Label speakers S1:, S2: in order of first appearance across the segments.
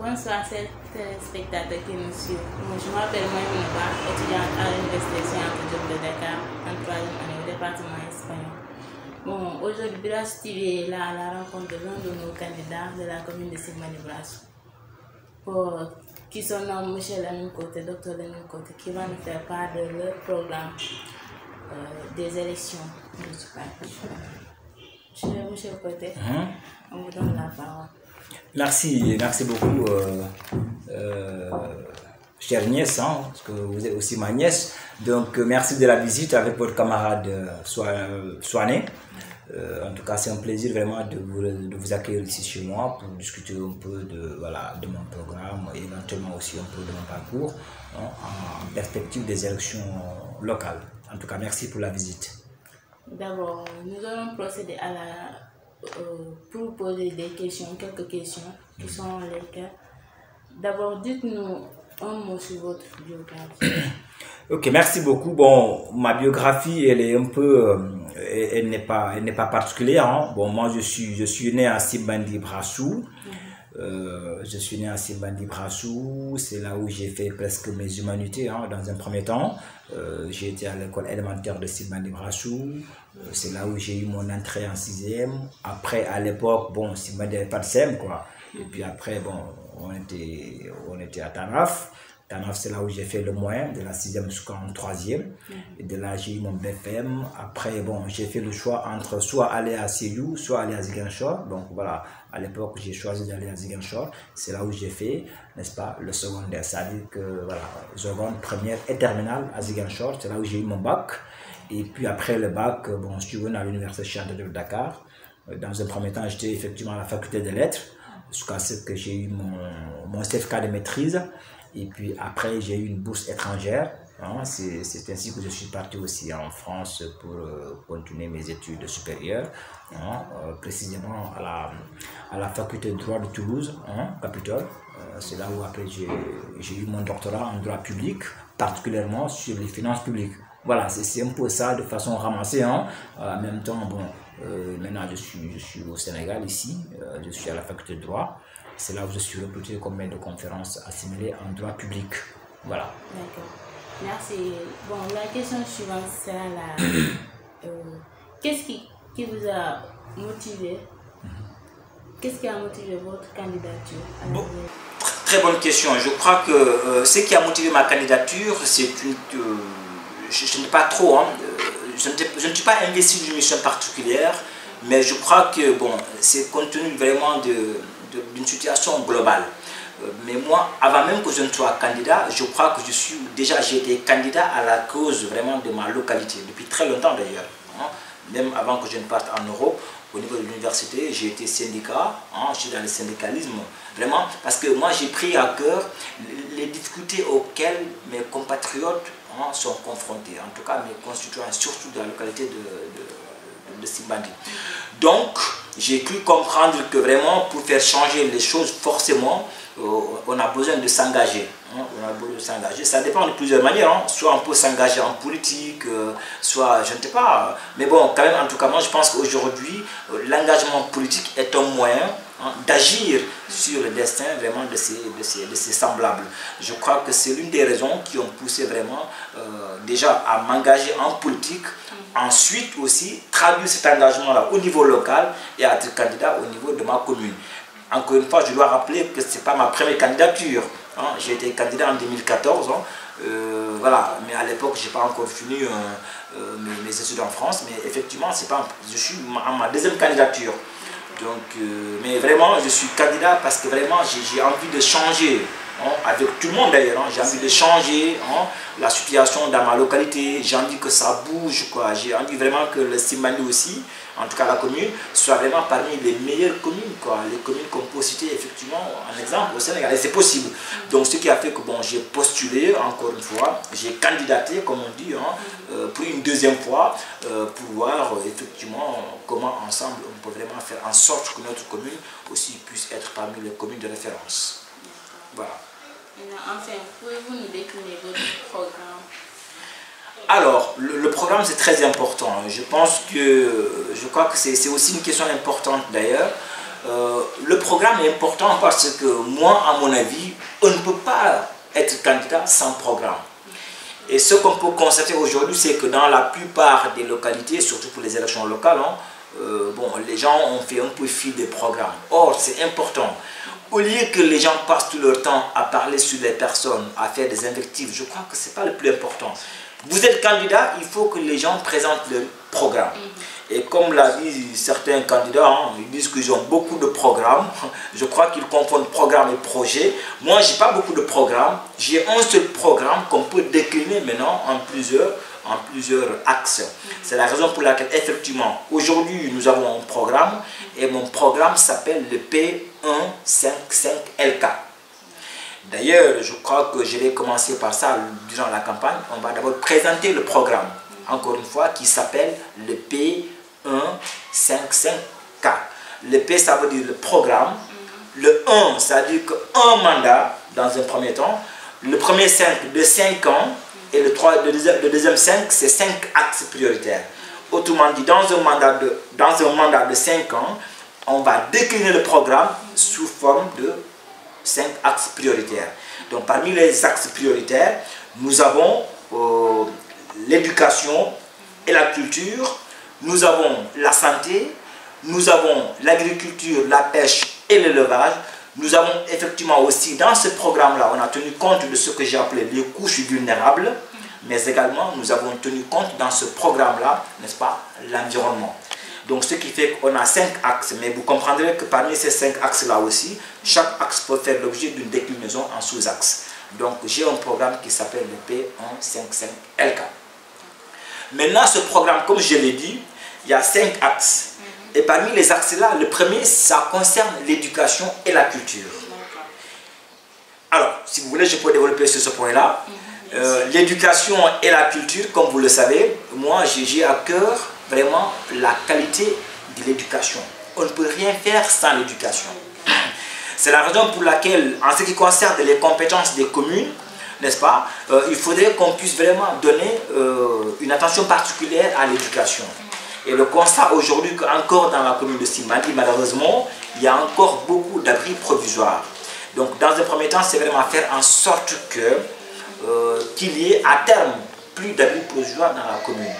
S1: Bonsoir, téléspectateurs qui nous suivent. Je m'appelle Maïmouna, étudiante à l'Université Cheikh Anta Diop de Dakar, en 3e année au département espagnol. Bon, aujourd'hui, Brassou TV est là à la rencontre de l'un de nos candidats de la commune de Simbandi Brassou, qui se nomme M. Lamine Koté, Dr Lamine Koté, qui va nous faire part de leur programme des élections municipales. Monsieur Koté, on vous donne la parole.
S2: Merci beaucoup, chère nièce, parce que vous êtes aussi ma nièce. Donc, merci de la visite avec votre camarade Soané. En tout cas, c'est un plaisir vraiment de vous accueillir ici chez moi pour discuter un peu de mon programme et éventuellement aussi un peu de mon parcours en perspective des élections locales. En tout cas, merci pour la visite.
S1: D'abord, nous allons procéder à pour poser des questions, quelques questions qui sont lesquelles. D'abord, dites-nous un mot sur votre biographie.
S2: Ok, merci beaucoup. Bon, ma biographie, elle est un peu, elle n'est pas particulière. Hein. Bon, moi, je suis né à Simbandi Brassou. Je suis né à Simbandi Brassou. C'est là où j'ai fait presque mes humanités, hein, dans un premier temps. J'ai été à l'école élémentaire de Simbandi Brassou. C'est là où j'ai eu mon entrée en 6e. Après, à l'époque, bon, Simbandi n'avait pas de SEM, quoi. Et puis après, bon, on était à Tanaf. Tanaf, c'est là où j'ai fait le moyen, de la 6e jusqu'en 3e. Et de là, j'ai eu mon BFM. Après, bon, j'ai fait le choix entre soit aller à Sédhiou, soit aller à Ziguinchor. Donc voilà, à l'époque, j'ai choisi d'aller à Ziguinchor. C'est là où j'ai fait, n'est-ce pas, le secondaire. C'est-à-dire que, voilà, seconde, première et terminale à Ziguinchor. C'est là où j'ai eu mon bac. Et puis après le bac, bon, je suis venu à l'Université Cheikh Anta Diop de Dakar. Dans un premier temps, j'étais effectivement à la faculté des lettres, jusqu'à ce que j'ai eu mon certificat de maîtrise. Et puis après, j'ai eu une bourse étrangère. Hein, c'est ainsi que je suis parti aussi en France pour continuer mes études supérieures, hein, précisément à la faculté de droit de Toulouse, hein, Capitole. C'est là où après j'ai eu mon doctorat en droit public, particulièrement sur les finances publiques. Voilà, c'est un peu ça de façon ramassée. Hein. En même temps, bon, maintenant je suis au Sénégal ici, je suis à la faculté de droit. C'est là où je suis recruté comme maître de conférence assimilé en droit public. Voilà.
S1: D'accord. Merci. Bon, la question suivante sera qu'est-ce qui vous a motivé? Qu'est-ce qui a motivé votre candidature à la
S2: Très bonne question. Je crois que ce qui a motivé ma candidature, c'est une... je n'ai pas trop... Hein, je ne suis pas investi d'une mission particulière, mais je crois que bon, c'est compte tenu vraiment d'une situation globale. Mais moi, avant même que je ne sois candidat, je crois que j'ai été candidat à la cause vraiment de ma localité, depuis très longtemps d'ailleurs. Hein. Même avant que je ne parte en Europe, au niveau de l'université, j'ai été syndicat, hein, je suis dans le syndicalisme, vraiment, parce que moi j'ai pris à cœur les difficultés auxquelles mes compatriotes sont confrontés, en tout cas mes constituants, surtout dans la localité de Simbandi. Donc, j'ai cru comprendre que vraiment, pour faire changer les choses, forcément, on a besoin de s'engager. Hein, on a besoin de s'engager. Ça dépend de plusieurs manières. Hein. Soit on peut s'engager en politique, soit je ne sais pas. Mais bon, quand même, en tout cas, moi je pense qu'aujourd'hui, l'engagement politique est un moyen, hein, d'agir sur le destin vraiment de ces semblables. Je crois que c'est l'une des raisons qui ont poussé vraiment déjà à m'engager en politique. Ensuite aussi, traduire cet engagement-là au niveau local et à être candidat au niveau de ma commune. Encore une fois, je dois rappeler que ce n'est pas ma première candidature. Hein. J'ai été candidat en 2014. Hein. Voilà. Mais à l'époque, je n'ai pas encore fini mes études en France. Mais effectivement, je suis à ma deuxième candidature. Donc, mais vraiment, je suis candidat parce que vraiment, j'ai envie de changer hein, avec tout le monde d'ailleurs. Hein. J'ai envie de changer hein, la situation dans ma localité. J'ai envie que ça bouge. J'ai envie vraiment que le Simbandi aussi, en tout cas la commune, soit vraiment parmi les meilleures communes. Les communes qu'on peut citer effectivement en exemple au Sénégal. Et c'est possible. Donc ce qui a fait que bon, j'ai postulé encore une fois, j'ai candidaté comme on dit, hein, pour une deuxième fois, pour voir effectivement comment ensemble on peut vraiment faire en sorte que notre commune aussi puisse être parmi les communes de référence. Voilà.
S1: Enfin, pouvez-vous nous décliner votre programme?
S2: Alors, le programme c'est très important. Je crois que c'est aussi une question importante d'ailleurs. Le programme est important parce que moi, à mon avis, on ne peut pas être candidat sans programme. Et ce qu'on peut constater aujourd'hui, c'est que dans la plupart des localités, surtout pour les élections locales, hein, bon, les gens ont fait un peu fi des programmes. Or, c'est important. Au lieu que les gens passent tout leur temps à parler sur les personnes, à faire des invectives, je crois que ce n'est pas le plus important. Vous êtes candidat, il faut que les gens présentent leur programme. Et comme l'a dit certains candidats, hein, ils disent qu'ils ont beaucoup de programmes. Je crois qu'ils confondent programme et projet. Moi, je n'ai pas beaucoup de programmes. J'ai un seul programme qu'on peut décliner maintenant en plusieurs axes. C'est la raison pour laquelle, effectivement, aujourd'hui, nous avons un programme. Et mon programme s'appelle le P155LK. D'ailleurs, je crois que je vais commencer par ça durant la campagne. On va d'abord présenter le programme, encore une fois, qui s'appelle le P155K. Le P, ça veut dire le programme. Le 1, ça veut dire qu'un mandat, dans un premier temps. Le premier 5, de 5 ans. Et le deuxième 5, c'est 5 axes prioritaires. Autrement dit, dans un mandat de 5 ans, on va décliner le programme sous forme de 5 axes prioritaires. Donc parmi les axes prioritaires, nous avons l'éducation et la culture, nous avons la santé, nous avons l'agriculture, la pêche et l'élevage. Nous avons effectivement aussi dans ce programme-là, on a tenu compte de ce que j'ai appelé les couches vulnérables, mais également nous avons tenu compte dans ce programme-là, n'est-ce pas, l'environnement. Donc ce qui fait qu'on a 5 axes, mais vous comprendrez que parmi ces 5 axes-là aussi, chaque axe peut faire l'objet d'une déclinaison en sous-axes. Donc j'ai un programme qui s'appelle le P155LK. Maintenant ce programme, comme je l'ai dit, il y a 5 axes. Et parmi les axes-là, le premier, ça concerne l'éducation et la culture. Alors, si vous voulez, je peux développer sur ce point-là. L'éducation et la culture, comme vous le savez, moi j'ai à cœur vraiment la qualité de l'éducation. On ne peut rien faire sans l'éducation. C'est la raison pour laquelle, en ce qui concerne les compétences des communes, n'est-ce pas, il faudrait qu'on puisse vraiment donner une attention particulière à l'éducation. Et le constat aujourd'hui qu'encore dans la commune de Simbandi, malheureusement, il y a encore beaucoup d'abris provisoires. Donc dans un premier temps, c'est vraiment faire en sorte qu'il y ait à terme plus d'abris provisoires dans la commune.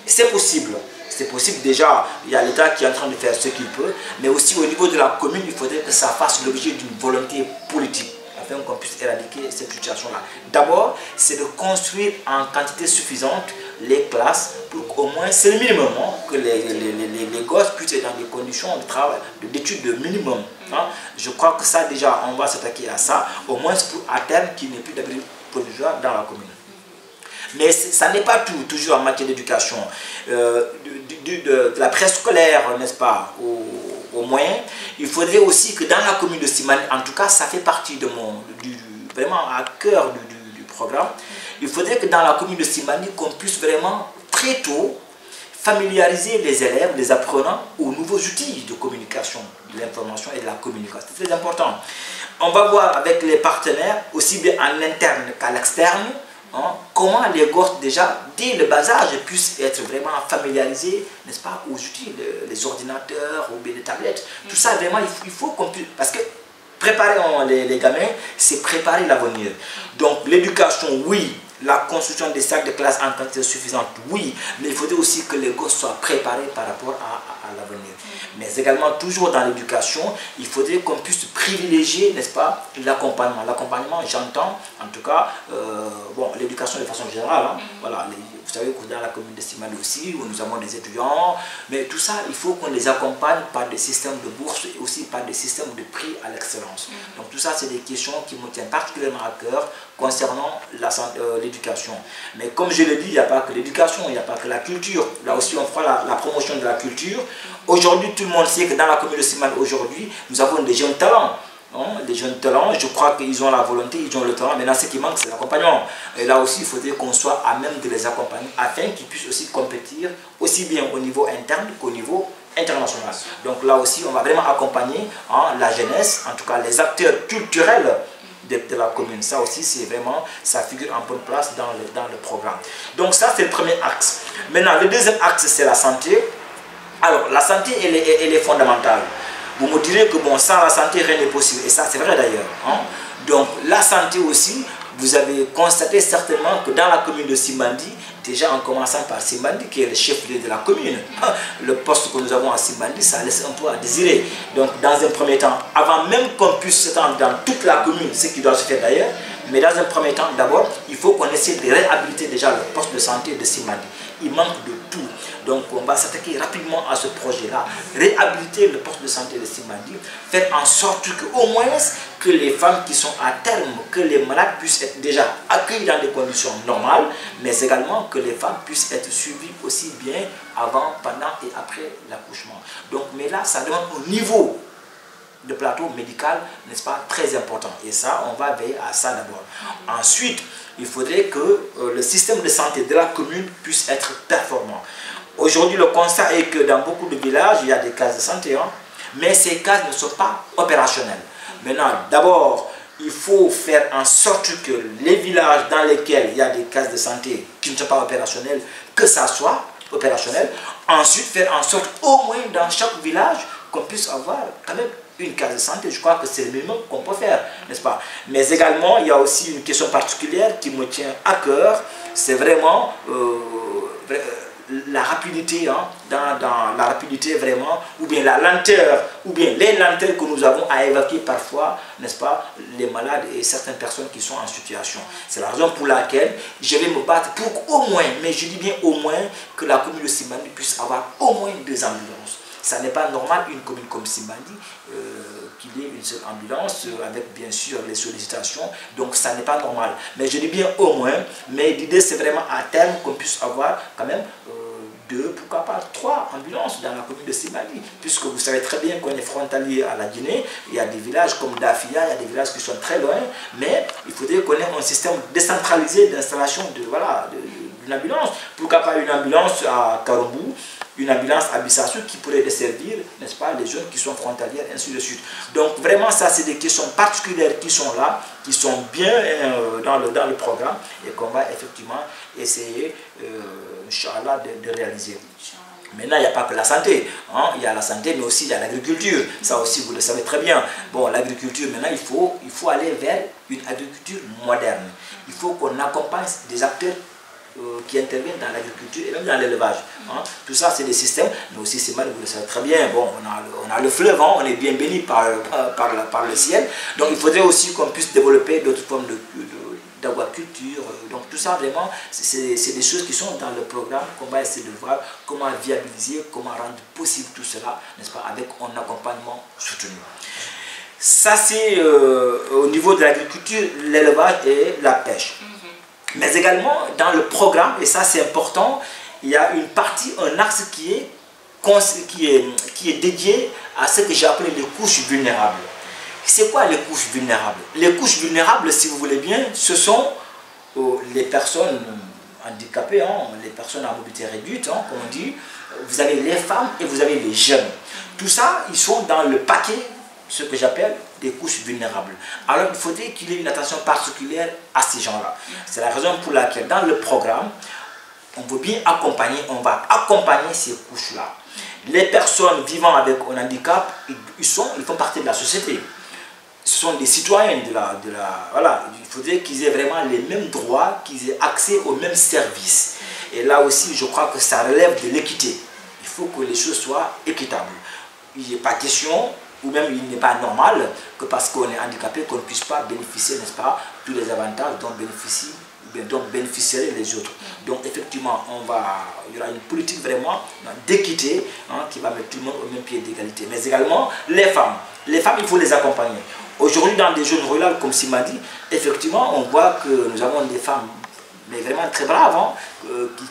S2: C'est possible. C'est possible déjà, il y a l'État qui est en train de faire ce qu'il peut, mais aussi au niveau de la commune, il faudrait que ça fasse l'objet d'une volonté politique afin qu'on puisse éradiquer cette situation-là. D'abord, c'est de construire en quantité suffisante les classes pour qu'au moins, c'est le minimum, hein, que les gosses puissent être dans des conditions de travail, d'études de minimum. Hein. Je crois que ça déjà, on va s'attaquer à ça, au moins pour à terme qu'il n'y ait plus d'abri provisoire dans la commune. Mais ça n'est pas tout, toujours en matière d'éducation. De la préscolaire, n'est-ce pas, au moyen, il faudrait aussi que dans la commune de Simbandi, en tout cas, ça fait partie de vraiment à cœur du programme, il faudrait que dans la commune de Simbandi, qu'on puisse vraiment très tôt familiariser les élèves, les apprenants aux nouveaux outils de communication, de l'information et de la communication. C'est très important. On va voir avec les partenaires, aussi bien en interne qu'à l'externe, hein, comment les gosses déjà, dès le bas âge, puissent être vraiment familiarisés, n'est-ce pas, aux outils, les ordinateurs ou bien les tablettes. Tout ça, vraiment, il faut qu'on puisse... Parce que préparer les gamins, c'est préparer l'avenir. Donc l'éducation, oui, la construction des salles de classe en quantité suffisante, oui, mais il faudrait aussi que les gosses soient préparés par rapport à l'avenir. Mais également, toujours dans l'éducation, il faudrait qu'on puisse privilégier, n'est-ce pas, l'accompagnement. L'accompagnement, j'entends, en tout cas, bon, l'éducation de façon générale, hein, voilà, vous savez que dans la commune de Simbandi aussi, où nous avons des étudiants, mais tout ça, il faut qu'on les accompagne par des systèmes de bourse et aussi par des systèmes de prix à l'excellence. Donc tout ça, c'est des questions qui me tiennent particulièrement à cœur concernant l'éducation. Mais comme je l'ai dit, il n'y a pas que l'éducation, il n'y a pas que la culture. Là aussi, on fera la promotion de la culture. Aujourd'hui, tout le monde sait que dans la commune de Simbandi, aujourd'hui, nous avons des jeunes talents. Les jeunes talents, je crois qu'ils ont la volonté, ils ont le talent. Maintenant, ce qui manque, c'est l'accompagnement. Et là aussi, il faudrait qu'on soit à même de les accompagner afin qu'ils puissent aussi compétir aussi bien au niveau interne qu'au niveau international. Donc là aussi, on va vraiment accompagner la jeunesse, en tout cas les acteurs culturels de la commune. Ça aussi, c'est vraiment, ça figure en bonne place dans le programme. Donc ça, c'est le premier axe. Maintenant, le deuxième axe, c'est la santé. Alors, la santé, elle est fondamentale. Vous me direz que bon, sans la santé, rien n'est possible. Et ça, c'est vrai d'ailleurs. Donc, la santé aussi, vous avez constaté certainement que dans la commune de Simbandi, déjà en commençant par Simbandi, qui est le chef-lieu de la commune, le poste que nous avons à Simbandi, ça laisse un peu à désirer. Donc, dans un premier temps, avant même qu'on puisse s'étendre dans toute la commune, ce qui doit se faire d'ailleurs, mais dans un premier temps, d'abord, il faut qu'on essaie de réhabiliter déjà le poste de santé de Simbandi. Il manque de tout. Donc on va s'attaquer rapidement à ce projet-là, réhabiliter le poste de santé de Simbandi, faire en sorte qu'au moins que les femmes qui sont à terme, que les malades puissent être déjà accueillis dans des conditions normales, mais également que les femmes puissent être suivies aussi bien avant, pendant et après l'accouchement. Donc, mais là, ça demande au niveau de plateau médical, n'est-ce pas, très important. Et ça, on va veiller à ça d'abord. Ensuite, il faudrait que le système de santé de la commune puisse être performant. Aujourd'hui, le constat est que dans beaucoup de villages, il y a des cases de santé, mais ces cases ne sont pas opérationnelles. Maintenant, d'abord, il faut faire en sorte que les villages dans lesquels il y a des cases de santé qui ne sont pas opérationnelles, que ça soit opérationnel. Ensuite, faire en sorte, au moins dans chaque village, qu'on puisse avoir quand même une case de santé. Je crois que c'est le minimum qu'on peut faire, n'est-ce pas? Mais également, il y a aussi une question particulière qui me tient à cœur. C'est vraiment la rapidité, dans la rapidité vraiment, ou bien la lenteur, ou bien les lenteurs que nous avons à évacuer parfois, n'est-ce pas, les malades et certaines personnes qui sont en situation. C'est la raison pour laquelle je vais me battre pour qu'au moins, mais je dis bien au moins, que la commune de Simbandi puisse avoir au moins 2 ambulances. Ça n'est pas normal, une commune comme Simbandi, qu'il y ait une seule ambulance, avec bien sûr les sollicitations, donc ça n'est pas normal. Mais je dis bien au moins, mais l'idée c'est vraiment à terme qu'on puisse avoir quand même 2, pourquoi pas 3 ambulances dans la commune de Simbandi, puisque vous savez très bien qu'on est frontalier à la Guinée, il y a des villages comme Dafia, il y a des villages qui sont très loin, mais il faudrait qu'on ait un système décentralisé d'installation d'une ambulance. Pourquoi pas une ambulance à Karombou, une ambulance à Bissassou qui pourrait desservir, n'est-ce pas, les jeunes qui sont frontalières, ainsi de suite. Donc vraiment, ça c'est des questions particulières qui sont là, qui sont bien dans le programme et qu'on va effectivement essayer, Inch'Allah, de réaliser. Maintenant, il n'y a pas que la santé, il y a la santé, mais aussi il y a l'agriculture. Ça aussi, vous le savez très bien. Bon, l'agriculture, maintenant, il faut aller vers une agriculture moderne. Il faut qu'on accompagne des acteurs qui interviennent dans l'agriculture et même dans l'élevage. Tout ça, c'est des systèmes, mais aussi, c'est mal, vous le savez très bien. Bon, on a le fleuve, on est bien béni par le ciel. Donc, il faudrait aussi qu'on puisse développer d'autres formes d'aquaculture. Donc, tout ça, vraiment, c'est des choses qui sont dans le programme qu'on va essayer de voir comment viabiliser, comment rendre possible tout cela, n'est-ce pas, avec un accompagnement soutenu. Ça, c'est au niveau de l'agriculture, l'élevage et la pêche. Mais également, dans le programme, et ça c'est important, il y a une partie, un axe qui est dédié à ce que j'ai appelé les couches vulnérables. C'est quoi les couches vulnérables? Les couches vulnérables, si vous voulez bien, ce sont les personnes handicapées, les personnes à mobilité réduite, comme on dit. Vous avez les femmes et vous avez les jeunes. Tout ça, ils sont dans le paquet, ce que j'appelle des couches vulnérables. Alors il faudrait qu'il y ait une attention particulière à ces gens-là. C'est la raison pour laquelle dans le programme, on veut bien accompagner, on va accompagner ces couches-là. Les personnes vivant avec un handicap, ils font partie de la société. ce sont des citoyens voilà, il faudrait qu'ils aient vraiment les mêmes droits, qu'ils aient accès aux mêmes services. Et là aussi, je crois que ça relève de l'équité. Il faut que les choses soient équitables. Il n'y a pas question, ou même il n'est pas normal que parce qu'on est handicapé, qu'on ne puisse pas bénéficier, n'est-ce pas, tous les avantages dont bénéficieraient les autres. Donc effectivement, il y aura une politique vraiment d'équité qui va mettre tout le monde au même pied d'égalité. Mais également, les femmes, il faut les accompagner. Aujourd'hui, dans des zones rurales, comme Simandi, effectivement, on voit que nous avons des femmes mais vraiment très braves,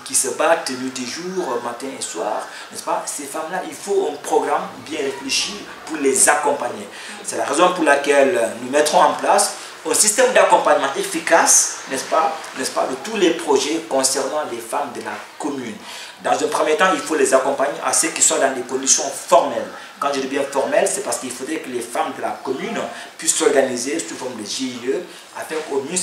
S2: qui se battent nuit et jour, matin et soir, n'est-ce pas? Ces femmes-là, il faut un programme bien réfléchi pour les accompagner. C'est la raison pour laquelle nous mettrons en place un système d'accompagnement efficace, n'est-ce pas, de tous les projets concernant les femmes de la commune. Dans un premier temps, il faut les accompagner à ceux qui sont dans des conditions formelles. Quand je dis bien formelles, c'est parce qu'il faudrait que les femmes de la commune puissent s'organiser sous forme de GIE, afin qu'au mieux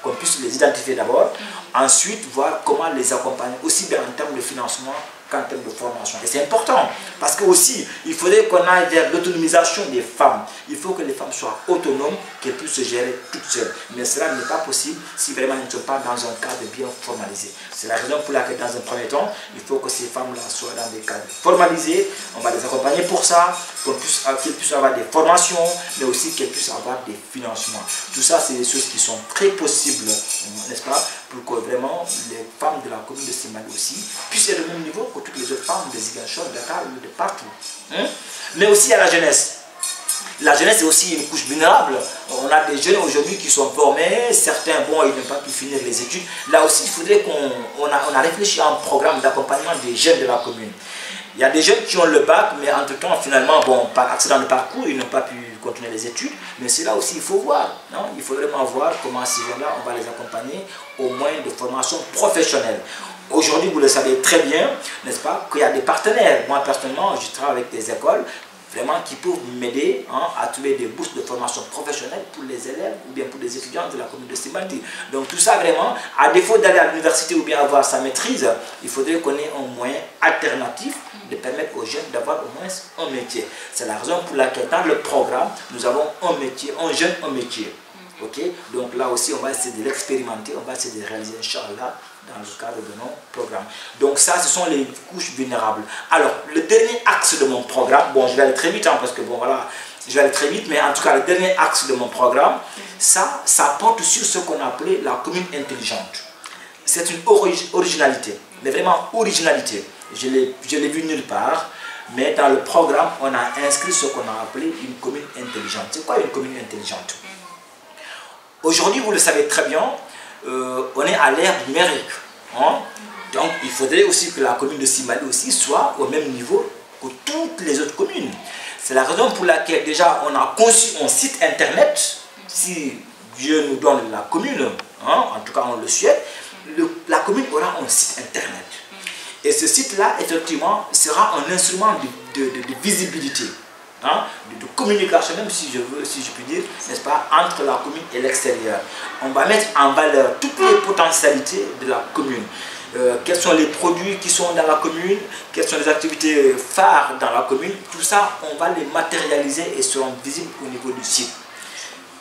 S2: qu'on puisse les identifier d'abord, ensuite voir comment les accompagner, aussi bien en termes de financement qu'en termes de formation. Et c'est important, parce que aussi, il faudrait qu'on aille vers l'autonomisation des femmes. Il faut que les femmes soient autonomes, qu'elles puissent se gérer toutes seules. Mais cela n'est pas possible si vraiment elles ne sont pas dans un cadre bien formalisé. C'est la raison pour laquelle, dans un premier temps, il faut que ces femmes-là soient dans des cadres formalisés. On va les accompagner pour ça, qu'elles puissent avoir des formations, mais aussi qu'elles puissent avoir des financements. Tout ça, c'est des choses qui sont très possibles, n'est-ce pas, pour que vraiment les femmes de la commune de Simandi aussi puissent être au même niveau que toutes les autres femmes de Ziguinchor, de Dakar ou de partout. Mais aussi à la jeunesse. La jeunesse est aussi une couche vulnérable. On a des jeunes aujourd'hui qui sont formés, certains, bon, ils n'ont pas pu finir les études. Là aussi, il faudrait qu'on a réfléchi à un programme d'accompagnement des jeunes de la commune. Il y a des jeunes qui ont le bac, mais entre-temps, finalement, bon, par accident de parcours, ils n'ont pas pu continuer les études. Mais c'est là aussi, il faut voir. Non? Il faut vraiment voir comment ces jeunes-là, on va les accompagner au moyen de formation professionnelle. Aujourd'hui, vous le savez très bien, n'est-ce pas, qu'il y a des partenaires. Moi, personnellement, je travaille avec des écoles vraiment qui peuvent m'aider à trouver des bourses de formation professionnelle pour les élèves ou bien pour les étudiants de la commune de Simandi. Donc tout ça vraiment, à défaut d'aller à l'université ou bien avoir sa maîtrise, il faudrait qu'on ait un moyen alternatif de permettre aux jeunes d'avoir au moins un métier. C'est la raison pour laquelle dans le programme, nous avons un métier, un jeune, un métier. Ok, donc là aussi, on va essayer de l'expérimenter, on va essayer de réaliser, Inch'Allah, dans le cadre de nos programmes. Donc ça, ce sont les couches vulnérables. Alors, le dernier axe de mon programme, bon, je vais aller très vite, parce que bon, voilà, je vais aller très vite, mais en tout cas, le dernier axe de mon programme, ça porte sur ce qu'on appelait la commune intelligente. C'est une originalité, mais vraiment originalité. Je l'ai vu nulle part, mais dans le programme, on a inscrit ce qu'on a appelé une commune intelligente. C'est quoi une commune intelligente? Aujourd'hui, vous le savez très bien, on est à l'ère numérique. Donc, il faudrait aussi que la commune de Simandi aussi soit au même niveau que toutes les autres communes. C'est la raison pour laquelle déjà on a conçu un site internet. Si Dieu nous donne la commune, en tout cas on le souhaite, la commune aura un site internet. Et ce site-là, effectivement, sera un instrument de visibilité. De communication, même si je puis dire, n'est-ce pas, entre la commune et l'extérieur. On va mettre en valeur toutes les potentialités de la commune. Quels sont les produits qui sont dans la commune, quelles sont les activités phares dans la commune, tout ça, on va les matérialiser et seront visibles au niveau du site.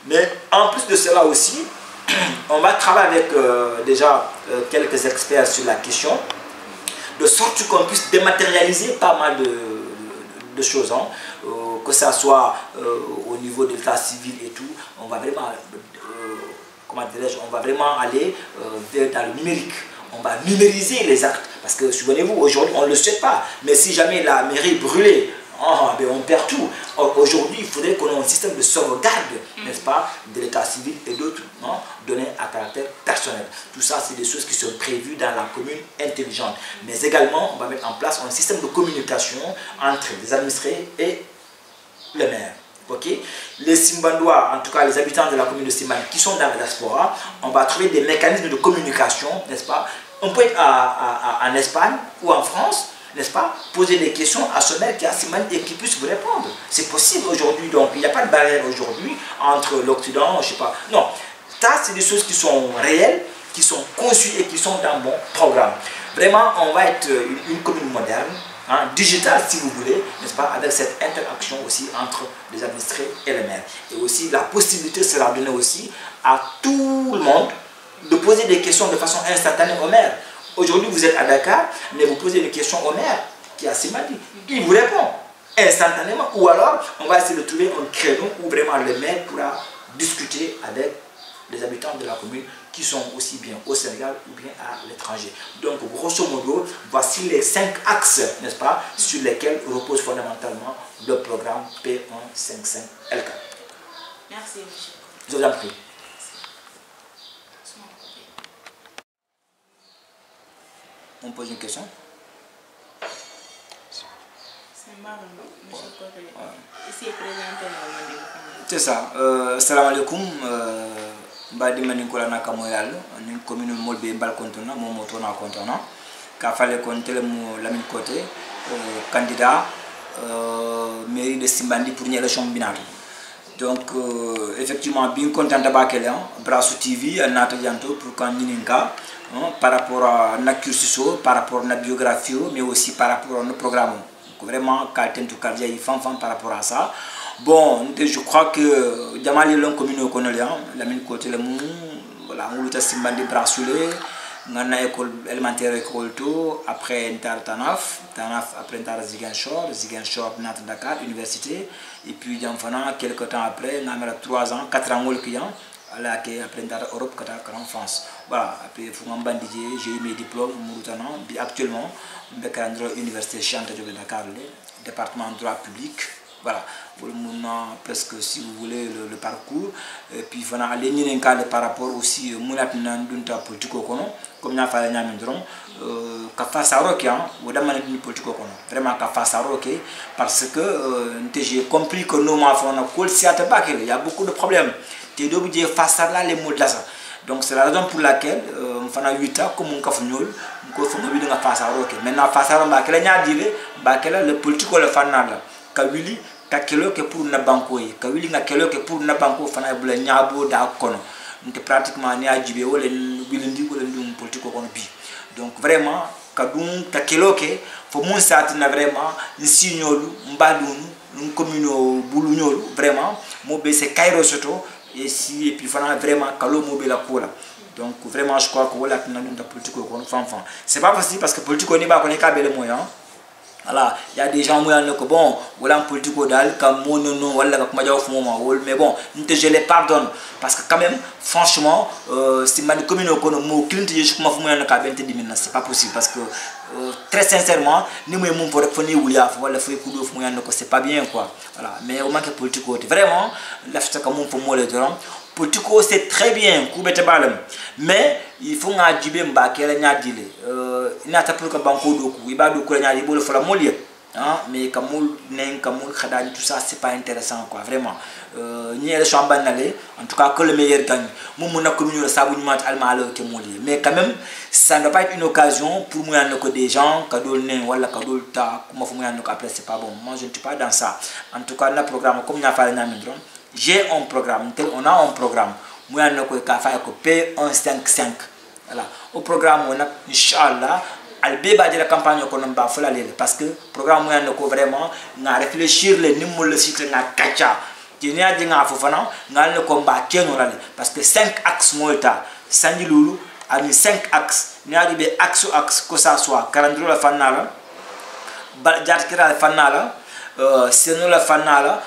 S2: Mais en plus de cela aussi, on va travailler avec déjà quelques experts sur la question, de sorte qu'on puisse dématérialiser pas mal de choses. Que ça soit au niveau de l'état civil et tout, on va vraiment, on va vraiment aller dans le numérique. On va numériser les actes. Parce que, souvenez-vous, aujourd'hui, on ne le souhaite pas. Mais si jamais la mairie brûlait, on perd tout. Aujourd'hui, il faudrait qu'on ait un système de sauvegarde, n'est-ce pas, de l'état civil et d'autres données à caractère personnel. Tout ça, c'est des choses qui sont prévues dans la commune intelligente. Mais également, on va mettre en place un système de communication entre les administrés et le maire. Okay? Les Simbandois, en tout cas les habitants de la commune de Simandi qui sont dans la diaspora, on va trouver des mécanismes de communication, n'est-ce pas? On peut être en Espagne ou en France, n'est-ce pas? Poser des questions à ce maire qui est à Simandi et qui puisse vous répondre. C'est possible aujourd'hui, donc il n'y a pas de barrière aujourd'hui entre l'Occident, je ne sais pas. Non, ça c'est des choses qui sont réelles, qui sont conçues et qui sont dans mon programme. Vraiment, on va être une commune moderne, hein, digital si vous voulez, n'est-ce pas, avec cette interaction aussi entre les administrés et les maires. Et aussi la possibilité sera donnée aussi à tout le monde de poser des questions de façon instantanée au maire. Aujourd'hui vous êtes à Dakar, mais vous posez une question au maire qui est à Simbandi. Il vous répond instantanément, ou alors on va essayer de trouver un créneau où vraiment le maire pourra discuter avec les habitants de la commune qui sont aussi bien au Sénégal ou bien à l'étranger. Donc grosso modo, voici les 5 axes, n'est-ce pas, sur lesquels repose fondamentalement le programme P155L4.
S1: Merci, monsieur.
S2: Je vous en prie. On pose une question?
S1: C'est marrant, monsieur Koté. Ici est présenté normalement.
S2: C'est ça. Salam alaikum. Mbadi mani kola na kamoyal ni commune molbe mbal kontona momo tona kontona ka fale kon tele mo Lamine Koté candidat mairie de Simbandi pour une élection binato. Donc effectivement bien content d'abakele Brassou TV nata janto pour kan ñininka par rapport à na cursus par rapport à na biographie mais aussi par rapport à nos programmes. Vraiment quelqu'un tout cardia il fan par rapport à ça. Bon, je crois que Djamali l'on commune au Konolia, Lamine Koté le mou, voilà, on lutte à Simbandi Brassoulé, on a école élémentaire école tout, après Ntar Tanaf, après Ntar Ziguinchor, Nat Dakar, université, et puis Djamfana, quelques temps après, on a 3 ans, 4 ans le client, après Ntar Europe, 4 ans en France. Voilà, après Fouman Bandidier, j'ai eu mes diplômes, Mouroutanan, actuellement, je suis à l'université Chante de Dakar, département de droit public. Voilà, presque si vous voulez le parcours. Et puis voilà, aller n'y par rapport aussi à politique comme nous avons fait Kafasaro vraiment Kafasaro parce que j'ai compris que nous il y a beaucoup de problèmes. Tu dois dire face à les mots de là. Donc c'est la raison pour laquelle on a 8 ans comme on a fait maintenant Fasaro le politique le fanal Kawili kakelo ke pour na banko yi kawili nga kelo ke pour na banko fana bula nyabo da kono nte pratiquement ni ajibe wala bilindi ko ndum politique ko bi donc vraiment kadum kakelo ke fo mon sati na vraiment nsignolu mbadunu nous commune bulu nyolu vraiment mo be se kairo soto et si et puis fana vraiment kalo mo be la kola. Donc vraiment je crois que voilà que nous politique ko fanfan c'est pas facile parce que politique on n'est pas connaît kabele moyen. Voilà, il y a des gens qui disent que bon, voilà, en politique, mais bon, je les pardonne. Parce que quand même, franchement, si ma commune c'est pas possible. Parce que très sincèrement, c'est pas bien quoi. Voilà, mais au manque de politique, vraiment, politico c'est très bien, mais il faut nga djibé mbakela nya dile il n'a pas pour que banco doku il ba doku nya dibole fola molie hein mais kamul nen kamul khadani tout ça c'est pas intéressant quoi vraiment ni élection banalé en tout cas que le meilleur gagne mon na commune sabu mat almalo ke molie mais quand même ça ne doit pas être une occasion pour moi que des gens kadol nen wala kadol ta kuma fu moi après c'est pas bon. Moi je ne suis pas dans ça. En tout cas na programme comme nya fa na mindron j'ai un programme, on a un programme. Moi, on a P155. Voilà. Au programme, on a, Inch'Allah, Al-Beba de la campagne qu'on a fait parce que le programme, on a vraiment réfléchir les numéros de cycle, on a kacha. On a le combat parce que 5 axes, Sandy Loulou a mis 5 axes. On a dit axe, que ça soit Karandro la Fanala, Badjatkira la Fanala, Seno la Fanala.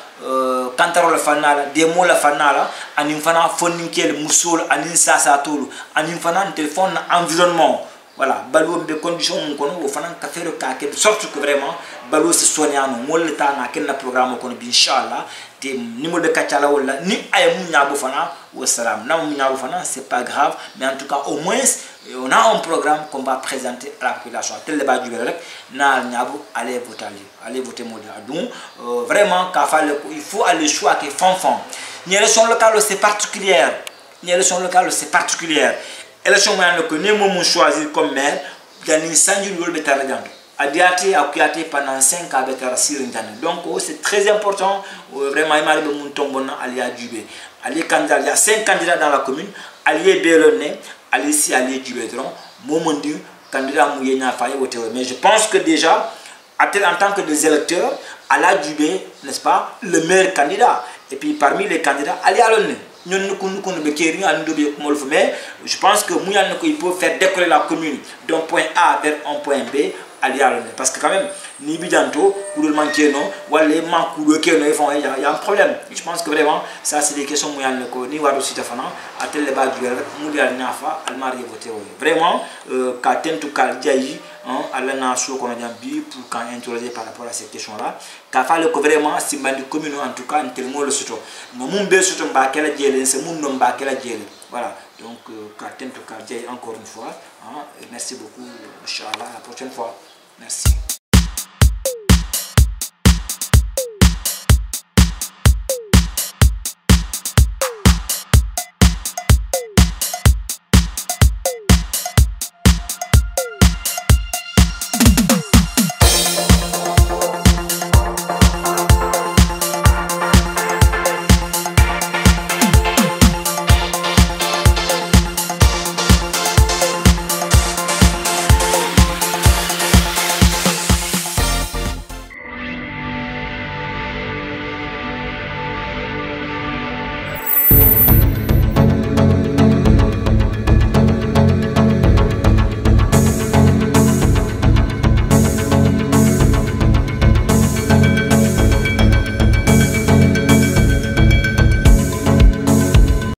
S2: Kantaro la fanala, demo la fanala, anim fana foninkel musul, anin sasa tolu, anim fana téléphone environnement. Voilà, balou des conditions qu'on a fana café de kake de sorte que vraiment balou se soignant mo le temps na ken programme qu'on bi inchallah te numéro de kachala wala ni ay mu nyabo fana wa salam na mu nyabo fana c'est pas grave mais en tout cas au moins on a un programme qu'on va présenter à la population tel débat du rek na nyabo allez voter modèle donc vraiment il faut aller choix que fanfan ni élection locale c'est particulière élection moyenne que nous avons choisi comme maire dans une sanju lol betara janto adiati akuyate pendant 5 ans betara sirindane donc c'est très important vraiment il m'a dit mon tombona ali adjubé ali candidat il y a 5 candidats dans la commune ali belonné ali si ali djubé donc momondi candidat mouyena faye wote mais je pense que déjà en tant que des électeurs, à la Dubé, n'est-ce pas, le meilleur candidat. Et puis parmi les candidats, allez à l'honneur. Mais je pense que il peut faire décoller la commune d'un point A vers un point B. Parce que quand même, ni bidanto, ou le manquer non, ou les manques ou le il y a un problème. Je pense que vraiment, ça c'est des questions où ni wado sita fana, à tel le bas du mondial nafa, al mari voté. Vraiment, quand tu kal jayi, à la nation qu'on a dit pour quand interroger par rapport à cette question-là, quand fait que vraiment, si bandi commune en tout cas, un tel mot le suto. Mon bé suto mba kela djele, c'est mon nom mba kela djele. Voilà. Donc, quand tu kal jayi encore une fois, merci beaucoup, Inch'Allah, à la prochaine fois. Merci.